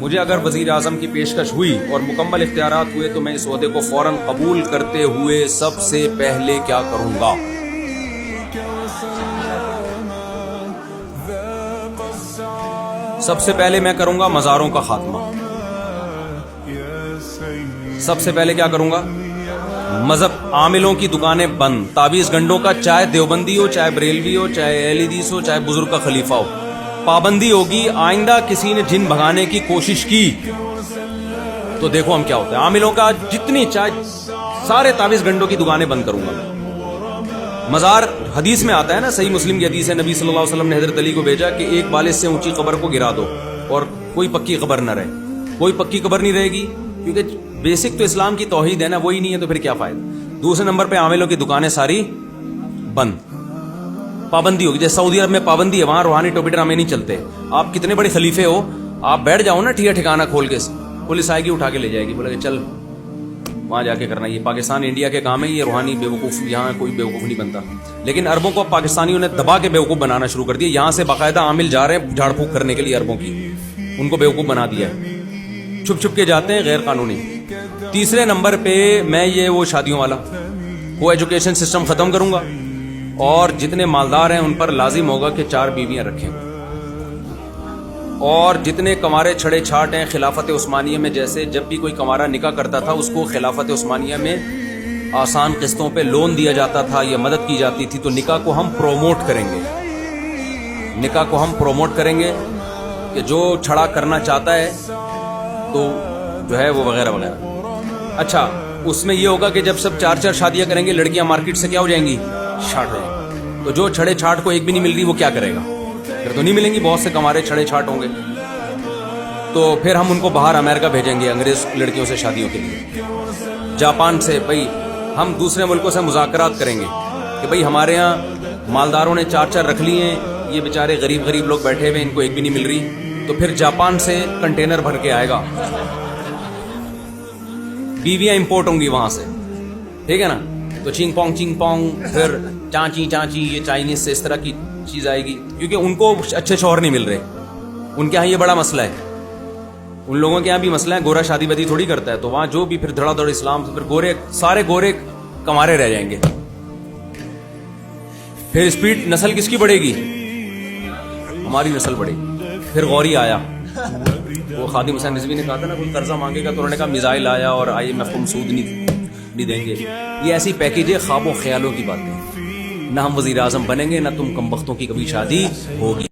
مجھے اگر وزیر اعظم کی پیشکش ہوئی اور مکمل اختیارات ہوئے تو میں اس عہدے کو فوراً قبول کرتے ہوئے سب سے پہلے کیا کروں گا؟ سب سے پہلے میں کروں گا مزاروں کا خاتمہ. سب سے پہلے کیا کروں گا؟ مذہب عاملوں کی دکانیں بند، تعویذ گنڈوں کا، چاہے دیوبندی ہو، چاہے بریلوی ہو، چاہے اہل حدیث ہو، چاہے بزرگ کا خلیفہ ہو، پابندی ہوگی. آئندہ کسی نے جن بھگانے کی کوشش کی تو دیکھو ہم کیا ہوتا ہے. عاملوں کا جتنی چاہے سارے تعویذ گنڈوں کی دکانیں بند کروں گا. مزار حدیث میں آتا ہے نا، صحیح مسلم کی حدیث ہے، نبی صلی اللہ علیہ وسلم نے حضرت علی کو بھیجا کہ ایک بالش سے اونچی قبر کو گرا دو اور کوئی پکی قبر نہ رہے. کوئی پکی قبر نہیں رہے گی کیونکہ بیسک تو اسلام کی توحید ہے نا، وہی نہیں ہے تو پھر کیا فائدہ. دوسرے نمبر پہ عاملوں کی دکانیں ساری بند، پابندی ہوگی. جیسے سعودی عرب میں پابندی ہے، وہاں روحانی ٹوپی ڈرامے نہیں چلتے. آپ کتنے بڑے خلیفے ہو، آپ بیٹھ جاؤ نا ٹھیک ٹھکانہ کھول کے، پولیس آئے گی اٹھا کے لے جائے گی، بولے کہ چل وہاں جا کے کرنا. یہ پاکستان انڈیا کے کام ہے، یہ روحانی بیوقوف، یہاں کوئی بیوقوف نہیں بنتا. لیکن عربوں کو پاکستانیوں نے دبا کے بیوقوف بنانا شروع کر دیا. یہاں سے باقاعدہ عامل جا رہے ہیں جھاڑ پھونک کرنے کے لیے عربوں کی، ان کو بیوقوف بنا دیا ہے، چھپ چھپ کے جاتے ہیں، غیر قانونی. تیسرے نمبر پہ میں یہ وہ شادیوں والا وہ ایجوکیشن سسٹم ختم کروں گا، اور جتنے مالدار ہیں ان پر لازم ہوگا کہ 4 بیویاں رکھیں. اور جتنے کمارے چھڑے چھاٹ ہیں خلافت عثمانیہ میں، جیسے جب بھی کوئی کمارا نکاح کرتا تھا اس کو خلافت عثمانیہ میں آسان قسطوں پہ لون دیا جاتا تھا یا مدد کی جاتی تھی. تو نکاح کو ہم پروموٹ کریں گے، نکاح کو ہم پروموٹ کریں گے کہ جو چھڑا کرنا چاہتا ہے تو جو ہے وہ وغیرہ وغیرہ. اچھا، اس میں یہ ہوگا کہ جب سب 4 شادیاں کریں گے، لڑکیاں مارکیٹ سے کیا ہو جائیں گی؟ چھاٹ ہو جائیں گی. تو جو چھڑے چھاٹ کو ایک بھی نہیں مل رہی وہ کیا کرے گا؟ پھر تو نہیں ملیں گی، بہت سے کمارے چھڑے چھاٹ ہوں گے. تو پھر ہم ان کو باہر امریکہ بھیجیں گے انگریز لڑکیوں سے شادیوں کے لیے. جاپان سے بھائی ہم دوسرے ملکوں سے مذاکرات کریں گے کہ بھائی ہمارے ہاں مالداروں نے 4 رکھ لی ہیں، یہ بیچارے غریب لوگ بیٹھے ہوئے، ان کو ایک بھی نہیں مل رہی. تو پھر جاپان سے کنٹینر بھر کے آئے گا، بیویاں امپورٹ ہوں گی وہاں سے، ٹھیک ہے نا. تو چینگ پونگ پھر چانچی یہ چائنیز سے اس طرح کی چیز آئے گی، کیونکہ ان کو اچھے شوہر نہیں مل رہے. ان کے یہاں یہ بڑا مسئلہ ہے، ان لوگوں کے یہاں بھی مسئلہ ہے. گورا شادی بدی تھوڑی کرتا ہے، تو وہاں جو بھی پھر دھڑا دھڑ اسلام سے پھر سارے گورے کمارے رہ جائیں گے. پھر اسپیڈ نسل کس کی بڑھے گی؟ ہماری نسل بڑھے گی. پھر غوری آیا، وہ خادم حسین رضوی نے کہا تھا نا کوئی قرضہ مانگے گا تو انہوں نے کہا میزائل آیا اور IMF کو سود نہیں دیں گے. یہ ایسی پیکیج ہے خواب و خیالوں کی باتیں. نہ ہم وزیر اعظم بنیں گے، نہ تم کم بختوں کی کبھی شادی ہوگی.